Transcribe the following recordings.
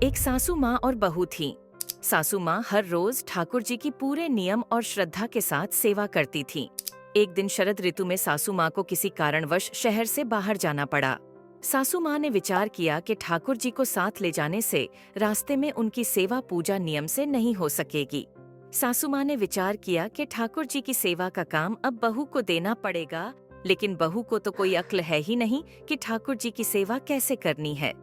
एक सासू माँ और बहू थी। सासू माँ हर रोज ठाकुर जी की पूरे नियम और श्रद्धा के साथ सेवा करती थी। एक दिन शरद ऋतु में सासू माँ को किसी कारणवश शहर से बाहर जाना पड़ा। सासू माँ ने विचार किया कि ठाकुर जी को साथ ले जाने से रास्ते में उनकी सेवा पूजा नियम से नहीं हो सकेगी। सासू माँ ने विचार किया कि ठाकुर जी की सेवा का काम अब बहू को देना पड़ेगा, लेकिन बहू को तो कोई अक्ल है ही नहीं कि ठाकुर जी की सेवा कैसे करनी है।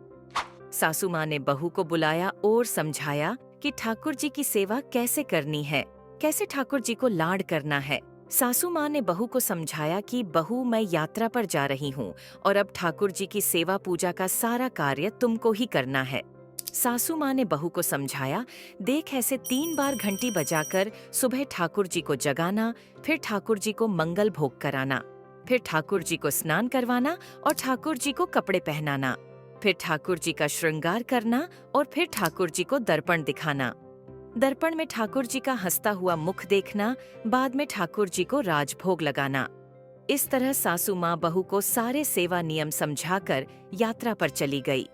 सासू माँ ने बहू को बुलाया और समझाया कि ठाकुर जी की सेवा कैसे करनी है, कैसे ठाकुर जी को लाड करना है। सासू माँ ने बहू को समझाया कि बहू, मैं यात्रा पर जा रही हूँ और अब ठाकुर जी की सेवा पूजा का सारा कार्य तुमको ही करना है। सासू माँ ने बहू को समझाया, देख ऐसे 3 बार घंटी बजाकर सुबह ठाकुर जी को जगाना, फिर ठाकुर जी को मंगल भोग कराना, फिर ठाकुर जी को स्नान करवाना और ठाकुर जी को कपड़े पहनाना, फिर ठाकुर जी का श्रृंगार करना और फिर ठाकुर जी को दर्पण दिखाना। दर्पण में ठाकुर जी का हंसता हुआ मुख देखना, बाद में ठाकुर जी को राजभोग लगाना। इस तरह सासू माँ बहू को सारे सेवा नियम समझाकर यात्रा पर चली गई।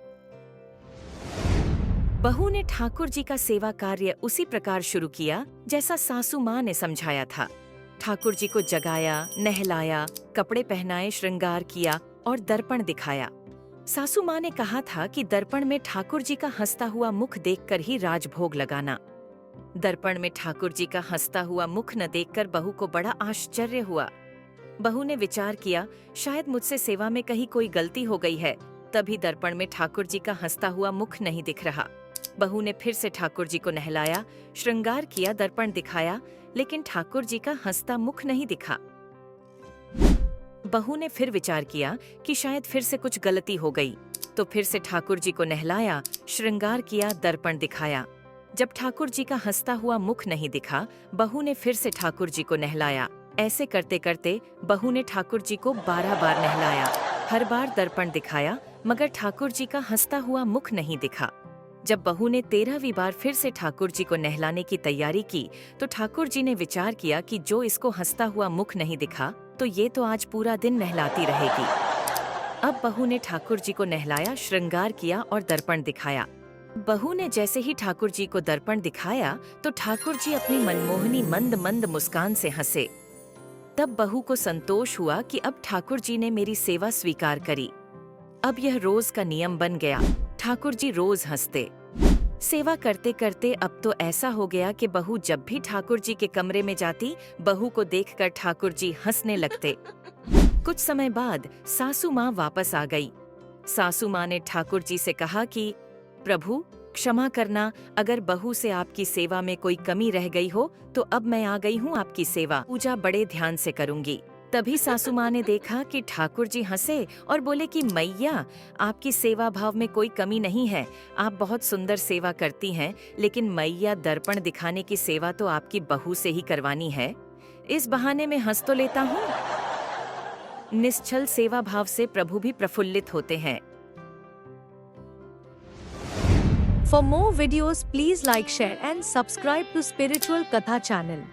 बहू ने ठाकुर जी का सेवा कार्य उसी प्रकार शुरू किया जैसा सासू माँ ने समझाया था। ठाकुर जी को जगाया, नहलाया, कपड़े पहनाए, श्रृंगार किया और दर्पण दिखाया। सासू माँ ने कहा था कि दर्पण में ठाकुर जी का हंसता हुआ मुख देखकर ही राजभोग लगाना। दर्पण में ठाकुर जी का हंसता हुआ मुख न देखकर बहू को बड़ा आश्चर्य हुआ। बहू ने विचार किया, शायद मुझसे सेवा में कहीं कोई गलती हो गई है, तभी दर्पण में ठाकुर जी का हंसता हुआ मुख नहीं दिख रहा। बहू ने फिर से ठाकुर जी को नहलाया, श्रृंगार किया, दर्पण दिखाया, लेकिन ठाकुर जी का हंसता मुख नहीं दिखा। बहू ने फिर विचार किया कि शायद फिर से कुछ गलती हो गई, तो फिर से ठाकुर जी को नहलाया, श्रृंगार किया, दर्पण दिखाया। जब ठाकुर जी का हंसता हुआ मुख नहीं दिखा, बहू ने फिर से ठाकुर जी को नहलाया। ऐसे करते करते बहू ने ठाकुर जी को 12 बार नहलाया। हर बार दर्पण दिखाया, मगर ठाकुर जी का हंसता हुआ मुख नहीं दिखा। जब बहू ने 13वीं बार फिर से ठाकुर जी को नहलाने की तैयारी की, तो ठाकुर जी ने विचार किया कि जो इसको हंसता हुआ मुख नहीं दिखा, तो ये तो आज पूरा दिन नहलाती रहेगी। अब बहू ने ठाकुर जी को नहलाया, श्रृंगार किया और दर्पण दिखाया। बहू ने जैसे ही ठाकुर जी को दर्पण दिखाया, तो ठाकुर जी अपनी मनमोहनी मंद मंद मुस्कान से हंसे। तब बहू को संतोष हुआ कि अब ठाकुर जी ने मेरी सेवा स्वीकार करी। अब यह रोज का नियम बन गया, ठाकुर जी रोज हंसते। सेवा करते करते अब तो ऐसा हो गया कि बहू जब भी ठाकुर जी के कमरे में जाती, बहू को देखकर ठाकुर जी हंसने लगते। कुछ समय बाद सासू माँ वापस आ गई। सासू माँ ने ठाकुर जी से कहा कि प्रभु, क्षमा करना, अगर बहू से आपकी सेवा में कोई कमी रह गई हो तो अब मैं आ गई हूँ आपकी सेवा पूजा बड़े ध्यान से करूंगी। तभी सासू माँ ने देखा कि ठाकुर जी हंसे और बोले कि मैया, आपकी सेवा भाव में कोई कमी नहीं है, आप बहुत सुंदर सेवा करती हैं, लेकिन मैया दर्पण दिखाने की सेवा तो आपकी बहू से ही करवानी है। इस बहाने में हंस तो लेता हूँ। निश्चल सेवा भाव से प्रभु भी प्रफुल्लित होते हैं। For more videos, please like, share and subscribe to Spiritual Katha channel.